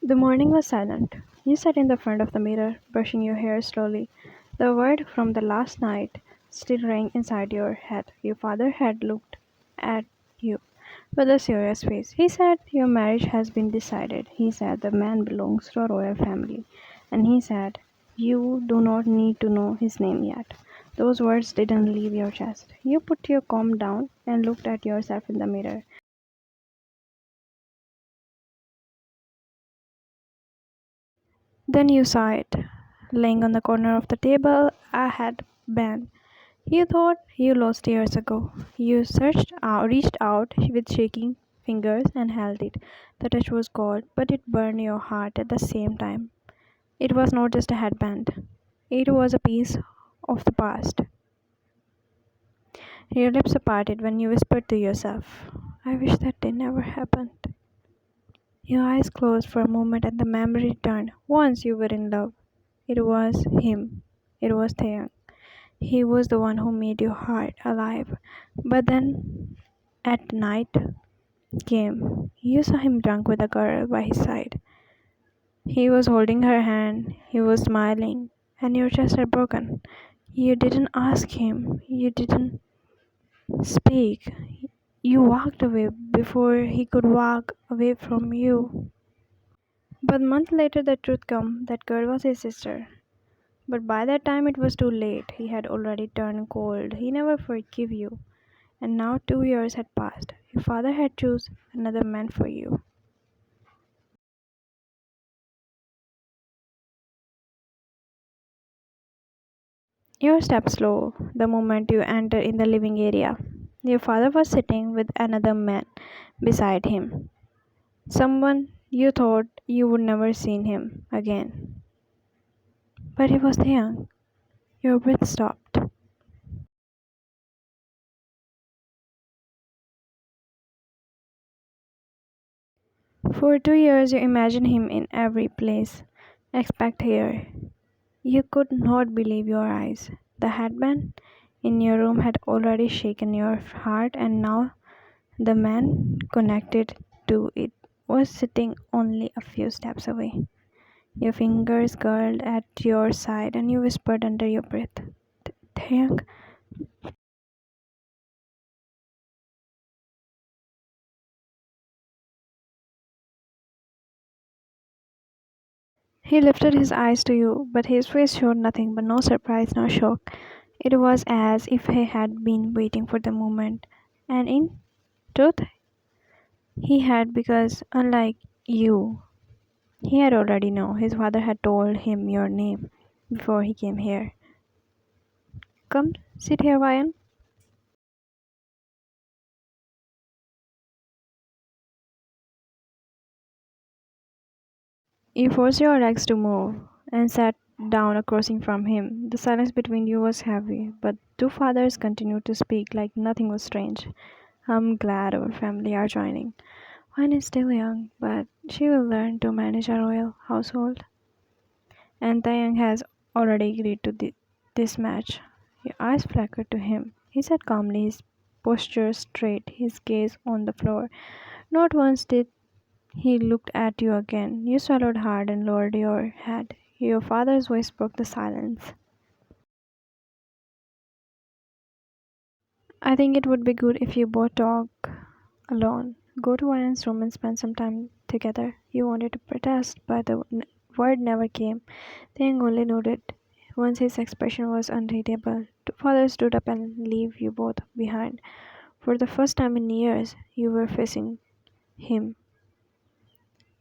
The morning was silent. You sat in the front of the mirror, brushing your hair slowly. The word from the last night still rang inside your head. Your father had looked at you with a serious face. He said, "Your marriage has been decided." He said, "The man belongs to a royal family." And he said, "You do not need to know his name yet." Those words didn't leave your chest. You put your comb down and looked at yourself in the mirror. Then you saw it, laying on the corner of the table, a headband you thought you lost years ago. You reached out with shaking fingers and held it. The touch was cold, but it burned your heart at the same time. It was not just a headband, it was a piece of the past. Your lips parted when you whispered to yourself, "I wish that day never happened." Your eyes closed for a moment and the memory returned. Once you were in love. It was him. It was Taeyang. He was the one who made your heart alive. But then, at night came, you saw him drunk with a girl by his side. He was holding her hand, he was smiling, and your chest had broken. You didn't ask him, you didn't speak. You walked away before he could walk away from you. But a month later, the truth came that girl was his sister. But by that time it was too late. He had already turned cold. He never forgave you. And now 2 years had passed. Your father had chosen another man for you. Your steps slow the moment you enter in the living area. Your father was sitting with another man beside him. Someone you thought you would never see him again. But he was young. Your breath stopped. For 2 years you imagined him in every place, except here. You could not believe your eyes. The headband in your room had already shaken your heart, and now the man connected to it was sitting only a few steps away. Your fingers curled at your side, and you whispered under your breath, "Taeyang." He lifted his eyes to you, but his face showed nothing but no surprise, no shock. It was as if he had been waiting for the moment. And in truth, he had, because unlike you, he had already known. His father had told him your name before he came here. "Come, sit here, Ryan." You forced your legs to move and sat down across from him. The silence between you was heavy, but two fathers continued to speak like nothing was strange. "I'm glad our family are joining. One is still young, but she will learn to manage a royal household. And Taeyang has already agreed to this match." Your eyes flickered to him. He sat calmly, his posture straight, his gaze on the floor. Not once did he look at you again. You swallowed hard and lowered your head. Your father's voice broke the silence. "I think it would be good if you both talk alone. Go to Ryan's room and spend some time together." You wanted to protest, but the word never came. Thing only nodded. Once his expression was unreadable. Two fathers stood up and leave you both behind. For the first time in years, you were facing him.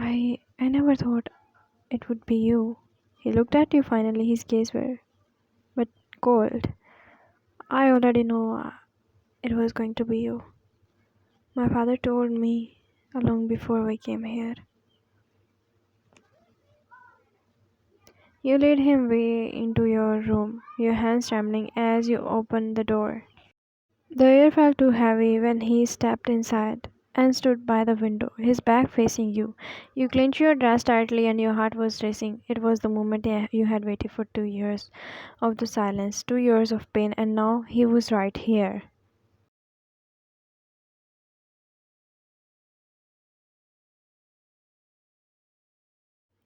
I never thought it would be you." He looked at you finally, his gaze were but cold. "I already know it was going to be you. My father told me long before we came here." You led him way into your room, your hands trembling as you opened the door. The air felt too heavy when he stepped inside and stood by the window, his back facing you. You clenched your dress tightly and your heart was racing. It was the moment you had waited for 2 years of the silence, 2 years of pain, and now he was right here.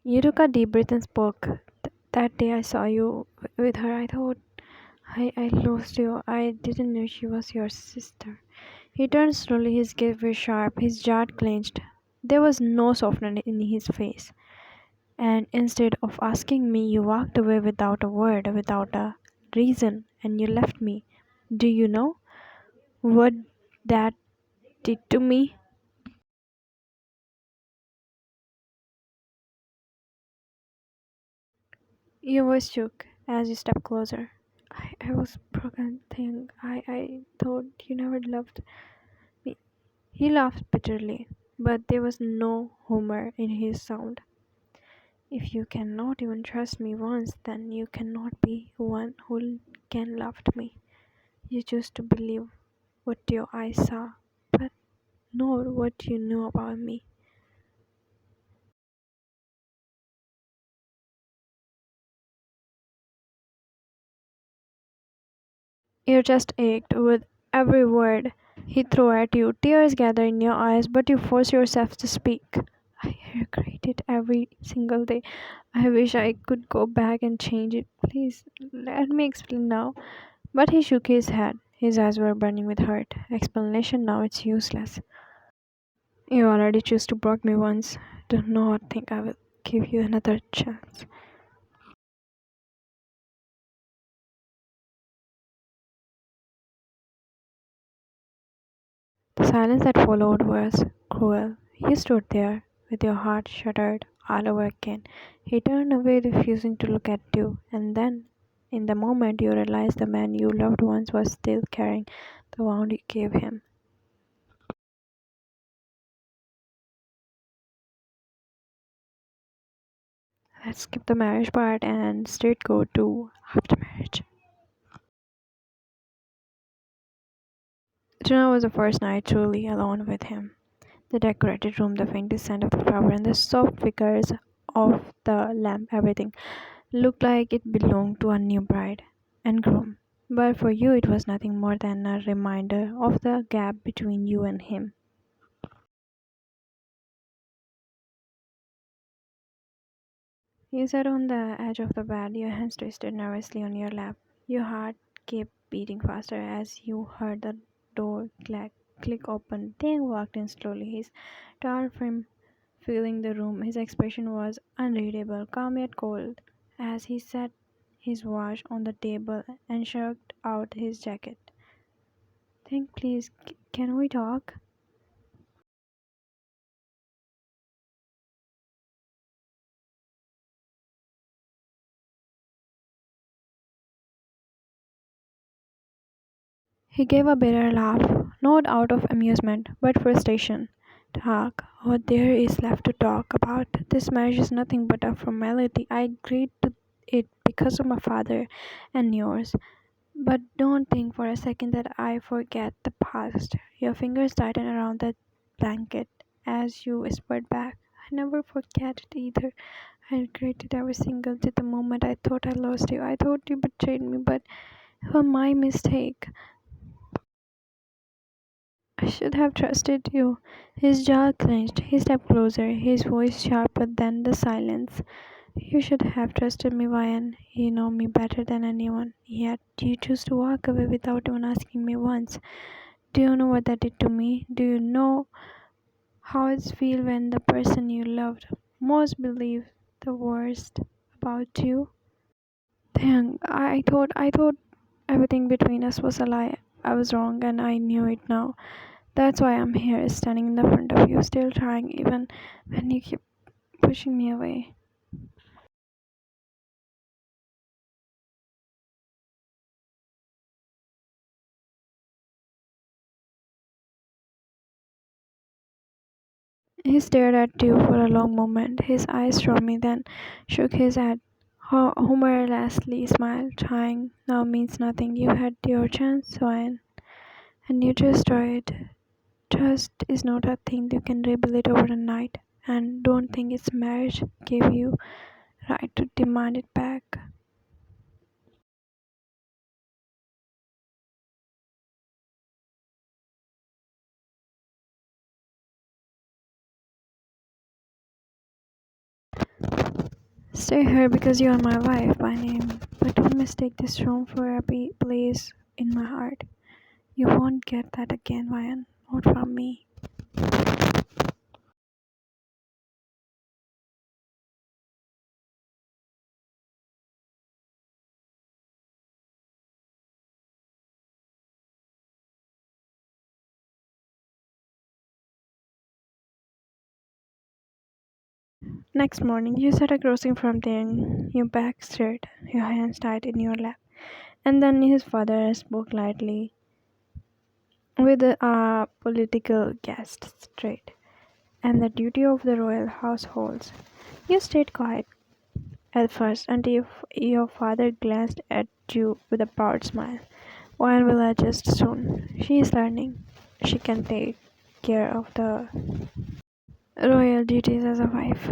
You took a deep breath and spoke. That day I saw you with her, I thought I lost you. I didn't know she was your sister. He turned slowly, his gaze was sharp, his jaw clenched. There was no softness in his face. And instead of asking me, you walked away without a word, without a reason, and you left me. Do you know what that did to me? Your voice shook as you stepped closer. I was broken thing. I thought you never loved me. He laughed bitterly, but there was no humor in his sound. If you cannot even trust me once, then you cannot be one who can love me. You choose to believe what your eyes saw, but not what you knew about me. Your chest ached with every word he threw at you. Tears gathered in your eyes, but you forced yourself to speak. I regret it every single day. I wish I could go back and change it. Please, let me explain now. But he shook his head. His eyes were burning with hurt. Explanation now, it's useless. You already chose to block me once. Do not think I will give you another chance. The silence that followed was cruel. You stood there, with your heart shattered all over again. He turned away, refusing to look at you, and then, in the moment, you realized the man you loved once was still carrying the wound you gave him. Let's skip the marriage part and straight go to after marriage. Tonight was the first night truly alone with him. The decorated room, the faint scent of the flower, and the soft flickers of the lamp, everything looked like it belonged to a new bride and groom. But for you, it was nothing more than a reminder of the gap between you and him. You sat on the edge of the bed, your hands twisted nervously on your lap. Your heart kept beating faster as you heard the door click open. Deng walked in slowly, his tall frame filling the room. His expression was unreadable, calm yet cold, as he set his watch on the table and shrugged out his jacket. Think, please, can we talk? He gave a bitter laugh, not out of amusement, but frustration. Talk, what there is left to talk about. This marriage is nothing but a formality. I agreed to it because of my father and yours. But don't think for a second that I forget the past. Your fingers tightened around the blanket as you whispered back. I never forget it either. I regretted every single day the moment I thought I lost you. I thought you betrayed me, but it was my mistake. I should have trusted you. His jaw clenched. He stepped closer, his voice sharper than the silence. You should have trusted me, Ryan. You know me better than anyone. Yet you choose to walk away without even asking me once. Do you know what that did to me? Do you know how it feels when the person you loved most believes the worst about you? Dang, I thought everything between us was a lie. I was wrong and I knew it now. That's why I'm here, standing in the front of you, still trying, even when you keep pushing me away. He stared at you for a long moment, his eyes stormy, then shook his head. Humorously smiled, trying now means nothing. You had your chance, Ryan, and you destroyed it. Trust is not a thing you can rebuild overnight, and don't think it's marriage gave you right to demand it back. Stay here because you are my wife by name, but don't mistake this room for a place in my heart. You won't get that again, Ryan. Not from me. Next morning, you sat across from Taehyung, your back straight, your hands tied in your lap, and then his father spoke lightly with a political guest straight, and the duty of the royal households. You stayed quiet at first until your father glanced at you with a proud smile. Ryan will adjust soon. She is learning. She can take care of the royal duties as a wife.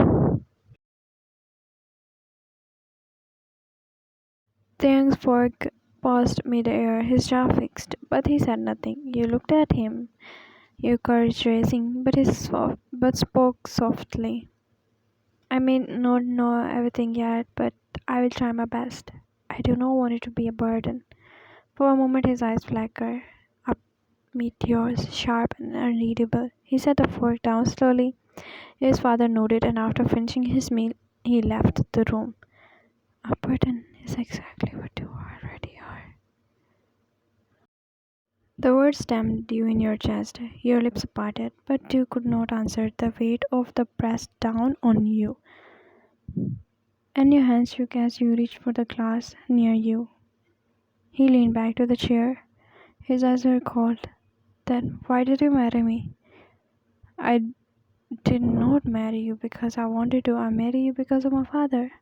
The young fork paused mid-air, his jaw fixed, but he said nothing. You looked at him, your courage racing, but spoke softly. I may not know everything yet, but I will try my best. I do not want it to be a burden. For a moment his eyes flickered. Up meet yours, sharp and unreadable. He set the fork down slowly. His father nodded, and after finishing his meal, he left the room. A burden is exactly what you already are. The words stamped you in your chest. Your lips parted, but you could not answer. The weight of the pressed down on you, and your hands shook as you reached for the glass near you. He leaned back to the chair. His eyes were cold. Then, why did you marry me? I did not marry you because I wanted to. I married you because of my father.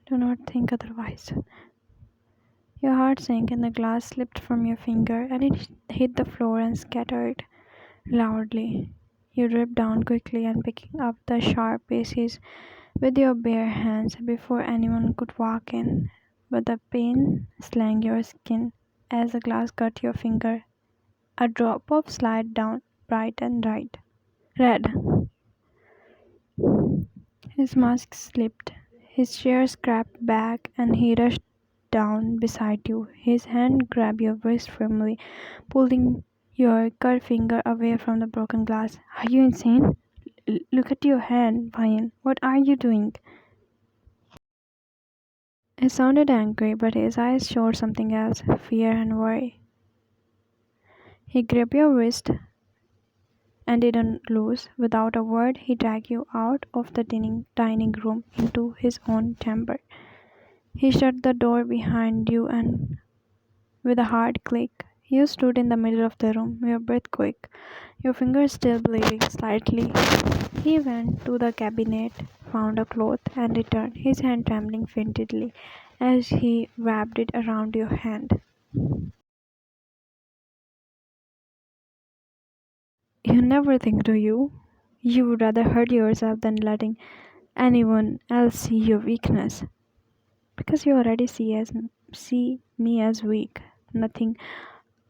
Do not think otherwise. Your heart sank and the glass slipped from your finger and it hit the floor and scattered loudly. You dripped down quickly and picking up the sharp pieces with your bare hands before anyone could walk in. But the pain slang your skin as the glass cut your finger. A drop of slid down bright and red. His mask slipped, his chair scraped back, and he rushed down beside you. His hand grabbed your wrist firmly, pulling your cut finger away from the broken glass. Are you insane? Look at your hand, Brian. What are you doing? He sounded angry, but his eyes showed something else, fear and worry. He gripped your wrist and didn't lose. Without a word, he dragged you out of the dining room into his own chamber. He shut the door behind you and with a hard click, you stood in the middle of the room, your breath quick, your fingers still bleeding slightly. He went to the cabinet, found a cloth, and returned, his hand trembling faintly as he wrapped it around your hand. You never think, do you? You would rather hurt yourself than letting anyone else see your weakness. Because you already see me as weak. Nothing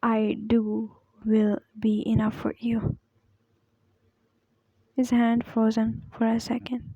I do will be enough for you. His hand frozen for a second.